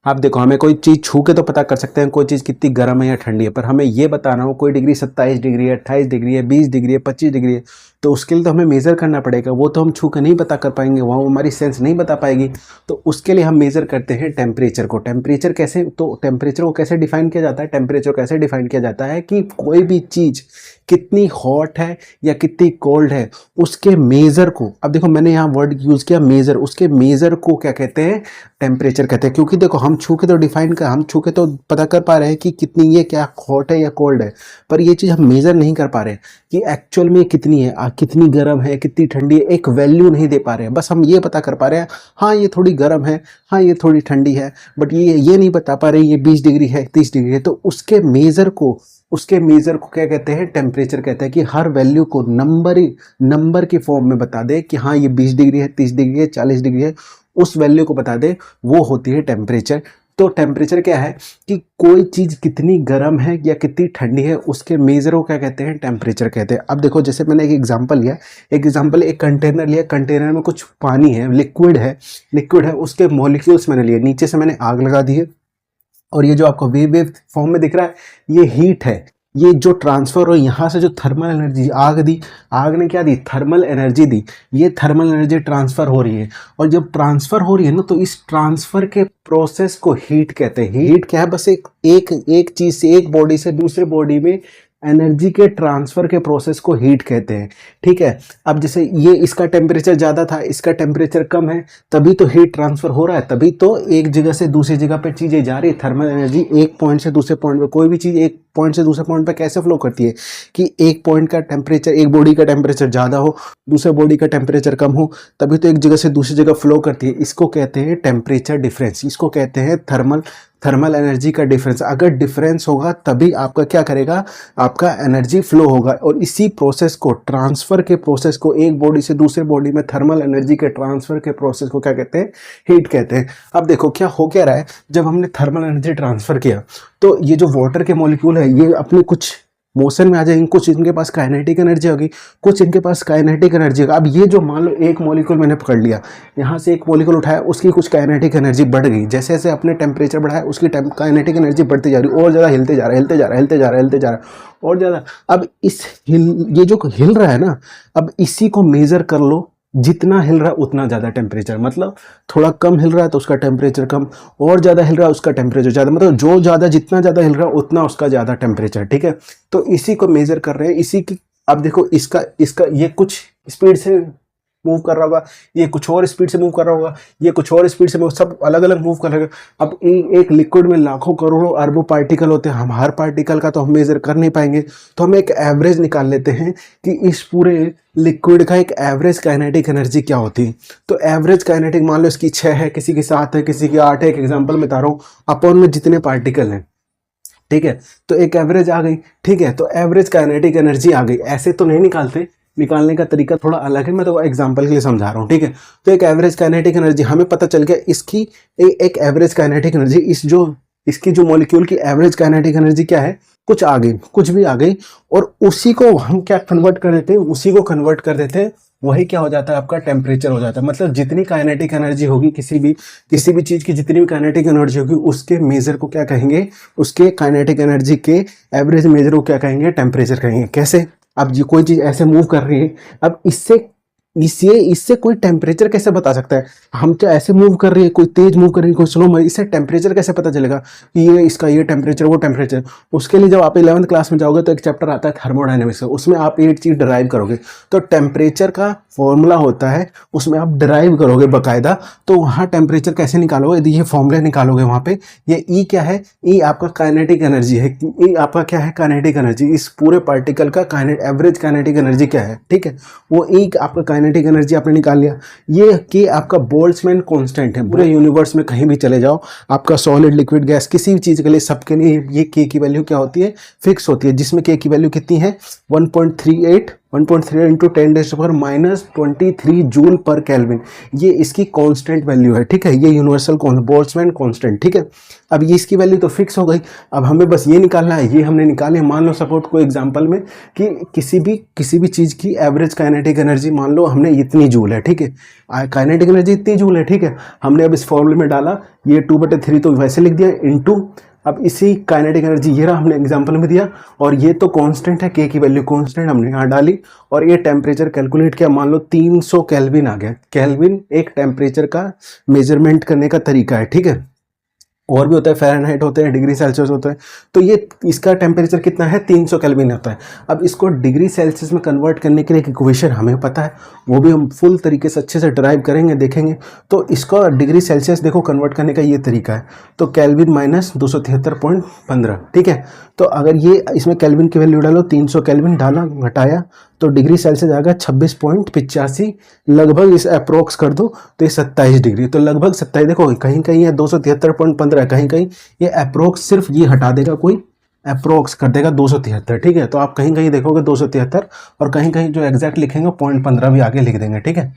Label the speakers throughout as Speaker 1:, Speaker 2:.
Speaker 1: आप देखो, हमें कोई चीज़ छू के तो पता कर सकते हैं कोई चीज़ कितनी गर्म है या ठंडी है, पर हमें ये बताना हो कोई डिग्री 27 डिग्री है, 28 डिग्री है, 20 डिग्री है, 25 डिग्री है, तो उसके लिए तो हमें मेज़र करना पड़ेगा। वो तो हम छू के नहीं पता कर पाएंगे, वहाँ हमारी सेंस नहीं बता पाएगी। तो उसके लिए हम मेज़र करते हैं टेम्परेचर को। टेम्परेचर कैसे, तो टेम्परेचर को कैसे डिफाइन किया जाता है? टेम्परेचर कैसे डिफाइन किया जाता है कि कोई भी चीज़ कितनी हॉट है या कितनी कोल्ड है, उसके मेज़र को, अब देखो मैंने यहाँ वर्ड यूज़ किया मेज़र, उसके मेज़र को क्या कहते हैं? टेम्परेचर कहते हैं। क्योंकि देखो हम छू के तो डिफाइन कर, हम छू के तो पता कर पा रहे हैं कि कितनी ये क्या हॉट है या कोल्ड है, पर ये चीज़ हम मेज़र नहीं कर पा रहे हैं कि एक्चुअल में कितनी है, कितनी गर्म है, कितनी ठंडी है, एक वैल्यू नहीं दे पा रहे हैं। बस हम ये पता कर पा रहे हैं, हाँ ये थोड़ी गर्म है, हाँ ये थोड़ी ठंडी है, बट ये नहीं बता पा रहे ये 20 डिग्री है, 30 डिग्री है। तो उसके मेज़र को क्या कहते हैं? टेम्परेचर कहते हैं। कि हर वैल्यू को नंबर की फॉर्म में बता दे कि हाँ ये 20 डिग्री है, 30 डिग्री है, 40 डिग्री है, उस वैल्यू को बता दे, वो होती है टेम्परेचर। तो टेम्परेचर क्या है कि कोई चीज़ कितनी गर्म है या कितनी ठंडी है, उसके मेज़र को क्या कहते हैं? टेम्परेचर कहते हैं। अब देखो जैसे मैंने एक एग्जांपल लिया, एक कंटेनर लिया, कंटेनर में कुछ पानी है, लिक्विड है, उसके मॉलिक्यूल्स मैंने लिए, नीचे से मैंने आग लगा दी है, और ये जो आपको वेव फॉर्म में दिख रहा है ये हीट है। ये जो ट्रांसफर हो, यहाँ से जो थर्मल एनर्जी आग ने क्या दी? थर्मल एनर्जी दी। ये थर्मल एनर्जी ट्रांसफर हो रही है, और जब ट्रांसफर हो रही है ना, तो इस ट्रांसफर के प्रोसेस को हीट कहते हैं। हीट क्या है? बस एक चीज से, एक बॉडी से दूसरे बॉडी में एनर्जी के ट्रांसफर के प्रोसेस को हीट कहते हैं। ठीक है, अब जैसे ये इसका टेम्परेचर ज़्यादा था, इसका टेम्परेचर कम है, तभी तो हीट ट्रांसफर हो रहा है, तभी तो एक जगह से दूसरी जगह पे चीज़ें जा रही है। थर्मल एनर्जी एक पॉइंट से दूसरे पॉइंट पे, कोई भी चीज़ एक पॉइंट से दूसरे पॉइंट पे कैसे फ्लो करती है कि एक पॉइंट का टेम्परेचर, एक बॉडी का टेम्परेचर ज़्यादा हो, दूसरे बॉडी का टेम्परेचर कम हो, तभी तो एक जगह से दूसरी जगह फ्लो करती है। इसको कहते हैं टेम्परेचर डिफरेंस, इसको कहते हैं थर्मल एनर्जी का डिफरेंस। अगर डिफरेंस होगा तभी आपका क्या करेगा? आपका एनर्जी फ्लो होगा। और इसी प्रोसेस को, ट्रांसफर के प्रोसेस को, एक बॉडी से दूसरे बॉडी में थर्मल एनर्जी के ट्रांसफर के प्रोसेस को क्या कहते हैं? हीट कहते हैं। अब देखो क्या हो क्या रहा है, जब हमने थर्मल एनर्जी ट्रांसफर किया तो ये जो वाटर के मॉलिक्यूल है ये अपने कुछ मोशन में आ जाएंगे, कुछ इनके पास काइनेटिक एनर्जी होगी, कुछ इनके पास काइनेटिक एनर्जी होगा। अब ये जो मान लो एक मॉलिक्यूल मैंने पकड़ लिया, यहाँ से एक मॉलिक्यूल उठाया, उसकी कुछ काइनेटिक एनर्जी बढ़ गई, जैसे जैसे अपने टेम्परेचर बढ़ाया उसकी काइनेटिक एनर्जी बढ़ती जा रही, और ज़्यादा हिलते जा रहा है और ज़्यादा। अब ये जो हिल रहा है ना, अब इसी को मेज़र कर लो, जितना हिल रहा है उतना ज़्यादा टेम्परेचर, मतलब थोड़ा कम हिल रहा है तो उसका टेम्परेचर कम, और ज़्यादा हिल रहा है उसका टेम्परेचर ज़्यादा, मतलब जितना ज़्यादा हिल रहा है उतना उसका ज़्यादा टेम्परेचर। ठीक है, तो इसी को मेज़र कर रहे हैं, इसी की। अब देखो इसका ये कुछ स्पीड से मूव कर रहा होगा, ये कुछ और स्पीड से मूव कर रहा होगा, ये कुछ और स्पीड से सब अलग अलग मूव कर रहे हैं। अब एक लिक्विड में लाखों करोड़ों अरबों पार्टिकल होते हैं, हम हर पार्टिकल का तो हम मेजर कर नहीं पाएंगे, तो हम एक एवरेज निकाल लेते हैं कि इस पूरे लिक्विड का एक एवरेज काइनेटिक एनर्जी क्या होती है। तो एवरेज काइनेटिक मान लो इसकी 6 है, किसी की 7 है, किसी की 8 है, एक एग्जाम्पल बता रहा हूँ, अपॉन में जितने पार्टिकल हैं। ठीक है, तो एक एवरेज आ गई। ठीक है, तो एवरेज काइनेटिक एनर्जी आ गई। ऐसे तो नहीं निकालते, निकालने का तरीका थोड़ा अलग है, मैं तो एग्जांपल के लिए समझा रहा हूँ। ठीक है, तो एक एवरेज काइनेटिक एनर्जी हमें पता चल गया, इसकी एक एवरेज काइनेटिक एनर्जी, इसकी जो मॉलिक्यूल की एवरेज काइनेटिक एनर्जी क्या है, कुछ आ गई, कुछ भी आ गई, और उसी को हम क्या कन्वर्ट कर देते हैं, वही क्या हो जाता है, आपका टेम्परेचर हो जाता है। मतलब जितनी काइनेटिक एनर्जी होगी, किसी भी चीज की जितनी भी काइनेटिक एनर्जी होगी, उसके मेजर को क्या कहेंगे, उसके काइनेटिक एनर्जी के एवरेज मेजर को क्या कहेंगे, टेम्परेचर कहेंगे। कैसे? अब ये कोई चीज ऐसे मूव कर रही है, अब इससे कोई टेम्परेचर कैसे बता सकता है? हम तो ऐसे मूव कर रही है, कोई तेज मूव कर रही है, कोई स्लो, इससे टेम्परेचर कैसे पता चलेगा कि ये इसका ये टेम्परेचर, वो टेम्परेचर? उसके लिए जब आप 11th क्लास में जाओगे तो एक चैप्टर आता है थर्मोडायनेमिक्स का, उसमें आप ये चीज डिराइव करोगे। तो टेम्परेचर का फॉर्मूला होता है, उसमें आप डिराइव करोगे बाकायदा। तो वहाँ टेम्परेचर कैसे निकालोगे? यदि ये फॉर्मूला निकालोगे वहाँ पे, ये ई क्या है, ई आपका काइनेटिक एनर्जी है। ई आपका क्या है, काइनेटिक एनर्जी। इस पूरे पार्टिकल का एवरेज काइनेटिक एनर्जी क्या है, ठीक है, वो ई आपका काइनेटिक एनर्जी आपने निकाल लिया। ये कि आपका बोल्ट्जमैन कांस्टेंट है। पूरे यूनिवर्स में कहीं भी चले जाओ, आपका सॉलिड, लिक्विड, गैस, किसी भी चीज़ के लिए, सबके लिए ये के की वैल्यू क्या होती है, फिक्स होती है, जिसमें के की वैल्यू कितनी है, 1.38 इंटू 10⁻⁻23 जूल पर केल्विन। ये इसकी कांस्टेंट वैल्यू है। ठीक है, ये यूनिवर्सल बोल्ट्जमैन कांस्टेंट। ठीक है, अब ये इसकी वैल्यू तो फिक्स हो गई। अब हमें बस ये निकालना है, ये हमने निकाले। मान लो सपोर्ट को एग्जांपल में कि किसी भी चीज़ की एवरेज काइनेटिक एनर्जी मान लो हमने इतनी जूल है, ठीक है, काइनेटिक एनर्जी इतनी जूल है, ठीक है। हमने अब इस फॉर्मूले में डाला, ये 2/3 तो वैसे लिख दिया इंटू, अब इसी काइनेटिक एनर्जी ये रहा, हमने एग्जांपल में दिया, और ये तो कांस्टेंट है, के की वैल्यू कांस्टेंट हमने यहाँ डाली, और ये टेम्परेचर कैलकुलेट किया, मान लो 300 केल्विन आ गया। केल्विन एक टेम्परेचर का मेजरमेंट करने का तरीका है, ठीक है। और भी होता है, फ़ारेनहाइट होते हैं, डिग्री सेल्सियस होता है। तो ये इसका टेम्परेचर कितना है, 300 केल्विन होता है। अब इसको डिग्री सेल्सियस में कन्वर्ट करने के लिए एक इक्वेशन हमें पता है, वो भी हम फुल तरीके से अच्छे से ड्राइव करेंगे, देखेंगे। तो इसको डिग्री सेल्सियस देखो कन्वर्ट करने का ये तरीका है, तो केल्विन माइनस 273.15, ठीक है। तो अगर ये इसमें केल्विन की वैल्यू डालो, 300 केल्विन डाला, घटाया, तो डिग्री सेल्सियस आ गया 26.85, लगभग इस अप्रोक्स कर दो तो ये 27 डिग्री, तो लगभग 27। देखो कहीं कहीं है 273.15, कहीं कहीं ये अप्रोक्स सिर्फ ये हटा देगा, कोई अप्रोक्स कर देगा 273, ठीक है। तो आप कहीं कहीं देखोगे 273, और कहीं कहीं जो एग्जैक्ट लिखेंगे 0.15 भी आगे लिख देंगे, ठीक है,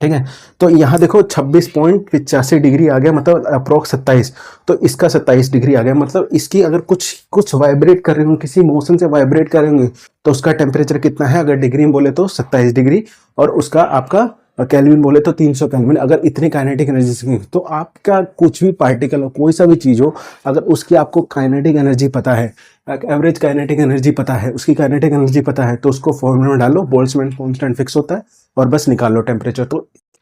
Speaker 1: ठीक है। तो यहाँ देखो 26.85 डिग्री आ गया, मतलब अप्रोक्स 27, तो इसका 27 डिग्री आ गया। मतलब इसकी अगर कुछ वाइब्रेट कर रहे होंगे, किसी मोशन से वाइब्रेट कर रहे होंगे, तो उसका टेम्परेचर कितना है, अगर डिग्री में बोले तो 27 डिग्री, और उसका आपका केल्विन बोले तो 300 केल्विन। अगर इतनी काइनेटिक एनर्जी से, तो आपका कुछ भी पार्टिकल हो, कोई सा भी चीज़ हो, अगर उसकी आपको काइनेटिक एनर्जी पता है, एवरेज काइनेटिक एनर्जी पता है, उसकी काइनेटिक एनर्जी पता है, तो उसको फॉर्मूला में डालो, बोल्ट्जमैन कांस्टेंट फिक्स होता है, और बस निकाल लो टेम्परेचर। तो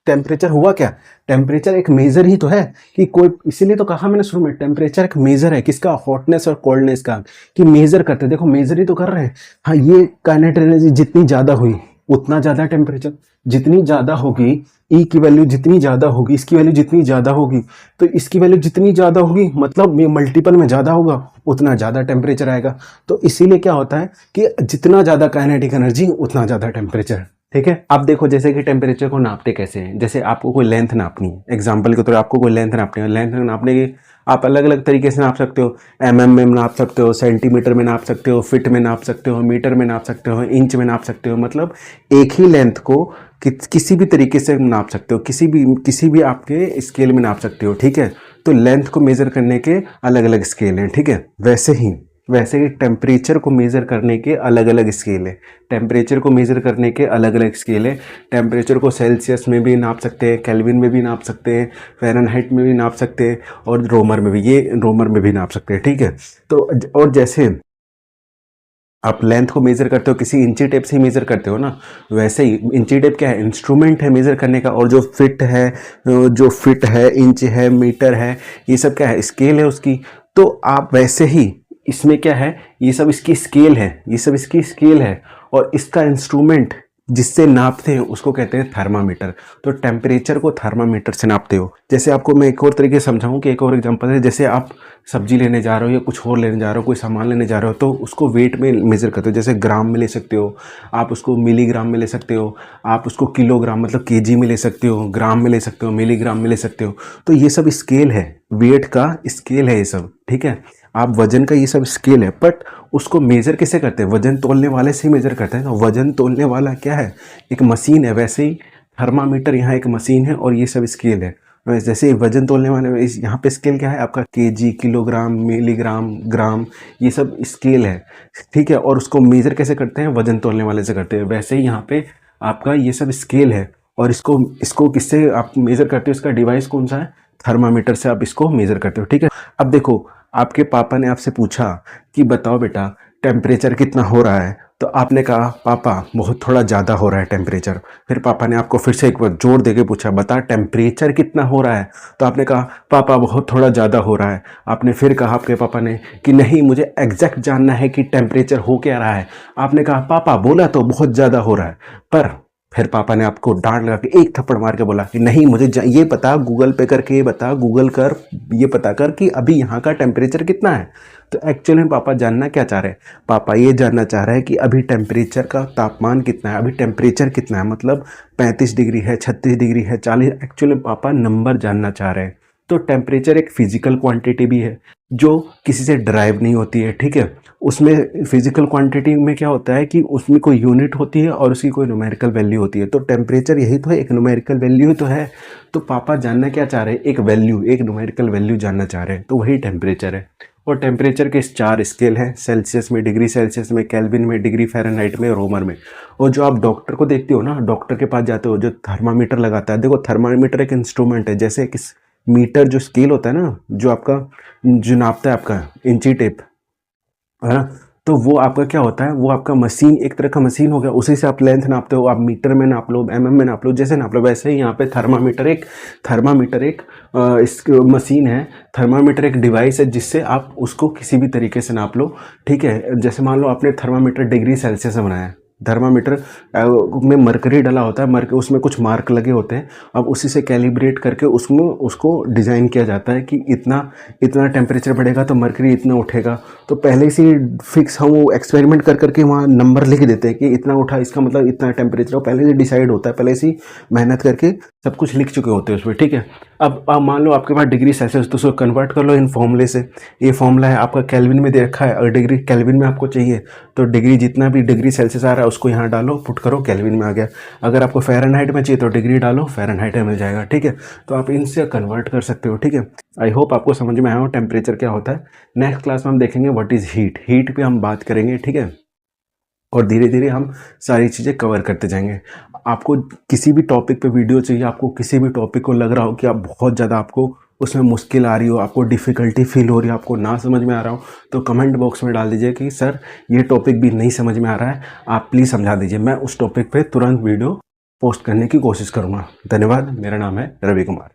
Speaker 1: टेम्परेचर हुआ क्या, टेम्परेचर एक मेजर ही तो है कि कोई, इसीलिए तो कहा मैंने शुरू में, टेम्परेचर एक मेजर है किसका, हॉटनेस और कोल्डनेस का, कि मेजर करते हैं। देखो मेजर ही तो कर रहे हैं। हाँ, ये काइनेटिक एनर्जी जितनी ज़्यादा हुई उतना ज़्यादा टेम्परेचर, जितनी ज़्यादा होगी, ई की वैल्यू जितनी ज़्यादा होगी, इसकी वैल्यू जितनी ज़्यादा होगी, तो इसकी वैल्यू जितनी ज़्यादा होगी, मतलब ये मल्टीपल में ज़्यादा होगा, उतना ज़्यादा टेम्परेचर आएगा। तो इसीलिए क्या होता है कि जितना ज़्यादा काइनेटिक एनर्जी उतना ज़्यादा टेम्परेचर, ठीक है। अब देखो जैसे कि टेम्परेचर को नापते कैसे हैं, जैसे आपको कोई लेंथ नापनी है, एग्जांपल के तौर पर आपको कोई लेंथ नापनी है, लेंथ नापने की आप अलग अलग तरीके से नाप सकते हो, mm में नाप सकते हो, सेंटीमीटर में नाप सकते हो, फिट में नाप सकते हो, मीटर में नाप सकते हो, इंच में नाप सकते हो। मतलब एक ही लेंथ को किसी भी तरीके से नाप सकते हो, किसी भी आपके स्केल में नाप सकते हो, ठीक है। तो लेंथ को मेजर करने के अलग अलग स्केल हैं, ठीक है। वैसे ही टेम्परेचर को मेज़र करने के अलग अलग स्केल है, टेम्परेचर को मेज़र करने के अलग अलग स्केल है। टेम्परेचर को सेल्सियस में भी नाप सकते हैं, केल्विन में भी नाप सकते हैं, फ़ारेनहाइट में भी नाप सकते हैं, और रोमर में भी, ये रोमर में भी नाप सकते हैं, ठीक है। तो और जैसे आप लेंथ को मेज़र करते हो किसी इंची टेप से ही मेज़र करते हो ना, वैसे ही इंची टेप क्या है, इंस्ट्रूमेंट है मेज़र करने का, और जो फिट है, इंच है, मीटर है, ये सब क्या है, स्केल है उसकी। तो आप वैसे ही इसमें क्या है, ये सब इसकी स्केल है, और इसका इंस्ट्रूमेंट जिससे नापते हैं उसको कहते हैं थर्मामीटर। तो टेम्परेचर को थर्मामीटर से नापते हो। जैसे आपको मैं एक और तरीके से समझाऊं कि एक और एग्जांपल है, जैसे आप सब्जी लेने जा रहे हो या कुछ और लेने जा रहे हो, कोई सामान लेने जा रहे हो, तो उसको वेट में मेज़र करते हो। जैसे ग्राम में ले सकते हो, आप उसको मिलीग्राम में ले सकते हो, आप उसको किलोग्राम मतलब केजी में ले सकते हो, ग्राम में ले सकते हो, मिलीग्राम में ले सकते हो। तो ये सब स्केल है, वेट का स्केल है ये सब, ठीक है। आप वजन का ये सब स्केल है, बट उसको मेज़र किससे करते हैं, वजन तोलने वाले से ही मेज़र करते हैं। तो वजन तोलने वाला क्या है, एक मशीन है, वैसे ही थर्मामीटर यहाँ एक मशीन है, और ये सब स्केल है। जैसे वजन तोलने वाले इस यहाँ पे स्केल क्या है आपका, केजी, किलोग्राम, मिलीग्राम, ग्राम, ये सब स्केल है, ठीक है। और उसको मेज़र कैसे करते हैं, वजन तोलने वाले से करते हैं। वैसे ही यहाँ पे आपका ये सब स्केल है, और इसको किससे आप मेज़र करते हो, इसका डिवाइस कौन सा है, थर्मामीटर से आप इसको मेज़र करते हो, ठीक है। अब देखो आपके पापा ने आपसे पूछा कि बताओ बेटा टेम्परेचर कितना हो रहा है, तो आपने कहा पापा बहुत थोड़ा ज़्यादा हो रहा है टेम्परेचर। फिर पापा ने आपको फिर से एक बार जोर देके पूछा, बता टेम्परेचर कितना हो रहा है, तो आपने कहा पापा बहुत थोड़ा ज़्यादा हो रहा है। आपने फिर कहा आपके पापा ने कि नहीं मुझे एग्जैक्ट जानना है कि टेम्परेचर हो क्या रहा है। आपने कहा पापा बोला तो बहुत ज़्यादा हो रहा है, पर फिर पापा ने आपको डांट लगा के एक थप्पड़ मार के बोला कि नहीं मुझे ये पता, गूगल पे करके ये बता, गूगल कर ये पता कर कि अभी यहाँ का टेम्परेचर कितना है। तो एक्चुअली में पापा जानना क्या चाह रहे हैं, पापा ये जानना चाह रहे हैं कि अभी टेम्परेचर का तापमान कितना है, अभी टेम्परेचर कितना है, मतलब 35 डिग्री है, 36 डिग्री है, 40। एक्चुअली पापा नंबर जानना चाह रहे हैं। तो टेम्परेचर एक फिजिकल क्वांटिटी भी है जो किसी से ड्राइव नहीं होती है, ठीक है। उसमें फिजिकल क्वांटिटी में क्या होता है कि उसमें कोई यूनिट होती है और उसकी कोई न्यूमेरिकल वैल्यू होती है। तो टेम्परेचर यही तो है, एक न्यूमेरिकल वैल्यू तो है। तो पापा जानना क्या चाह रहे हैं, एक वैल्यू, एक न्यूमेरिकल वैल्यू जानना चाह रहे हैं, तो वही टेम्परेचर है। और टेम्परेचर के 4 स्केल हैं, सेल्सियस में, डिग्री सेल्सियस में, केल्विन में, डिग्री फ़ारेनहाइट में, रोमर में। और जो आप डॉक्टर को देखते हो ना, डॉक्टर के पास जाते हो जो थर्मामीटर लगाता है, देखो थर्मामीटर एक इंस्ट्रूमेंट है, जैसे एक मीटर जो स्केल होता है ना, जो आपका जो नापता है आपका इंची टेप, है ना। तो वो आपका क्या होता है, वो आपका मशीन, एक तरह का मशीन हो गया, उसी से आप लेंथ नापते हो, आप मीटर में नाप लो, में नाप लो, जैसे नाप लो। वैसे ही यहाँ पे थर्मामीटर एक इस मशीन है। थर्मामीटर एक डिवाइस है जिससे आप उसको किसी भी तरीके से नाप लो, ठीक है। जैसे मान लो आपने थर्मामीटर डिग्री सेल्सियस से बनाया है, थर्मामीटर में मरकरी डला होता है, उसमें कुछ मार्क लगे होते हैं। अब उसी से कैलिब्रेट करके उसमें उसको डिज़ाइन किया जाता है कि इतना टेम्परेचर बढ़ेगा तो मरकरी इतना उठेगा। तो पहले से फिक्स हम वो एक्सपेरिमेंट कर करके वहाँ नंबर लिख देते हैं कि इतना उठा, इसका मतलब इतना टेम्परेचर पहले से डिसाइड होता है, पहले से मेहनत करके सब कुछ लिख चुके होते हैं उसमें, ठीक है। अब आप मान लो आपके पास डिग्री सेल्सियस, तो उसको कन्वर्ट कर लो इन फॉर्मूले से। ये फॉर्मूला है आपका केल्विन में दे रखा है, अगर डिग्री केल्विन में आपको चाहिए तो डिग्री, जितना भी डिग्री सेल्सियस आ रहा है उसको यहाँ डालो, पुट करो, केल्विन में आ गया। अगर आपको फ़ारेनहाइट में चाहिए तो डिग्री डालो, फ़ारेनहाइट में मिल जाएगा, ठीक है। तो आप इनसे कन्वर्ट कर सकते हो, ठीक है। आई होप आपको समझ में आया हो टेम्परेचर क्या होता है। नेक्स्ट क्लास में हम देखेंगे व्हाट इज़ हीट, हीट पे हम बात करेंगे, ठीक है। और धीरे धीरे हम सारी चीज़ें कवर करते जाएंगे। आपको किसी भी टॉपिक पे वीडियो चाहिए, आपको किसी भी टॉपिक को लग रहा हो कि आप बहुत ज़्यादा, आपको उसमें मुश्किल आ रही हो, आपको डिफ़िकल्टी फील हो रही है, आपको ना समझ में आ रहा हो, तो कमेंट बॉक्स में डाल दीजिए कि सर ये टॉपिक भी नहीं समझ में आ रहा है, आप प्लीज़ समझा दीजिए। मैं उस टॉपिक पे तुरंत वीडियो पोस्ट करने की कोशिश करूँगा। धन्यवाद। मेरा नाम है रवि कुमार।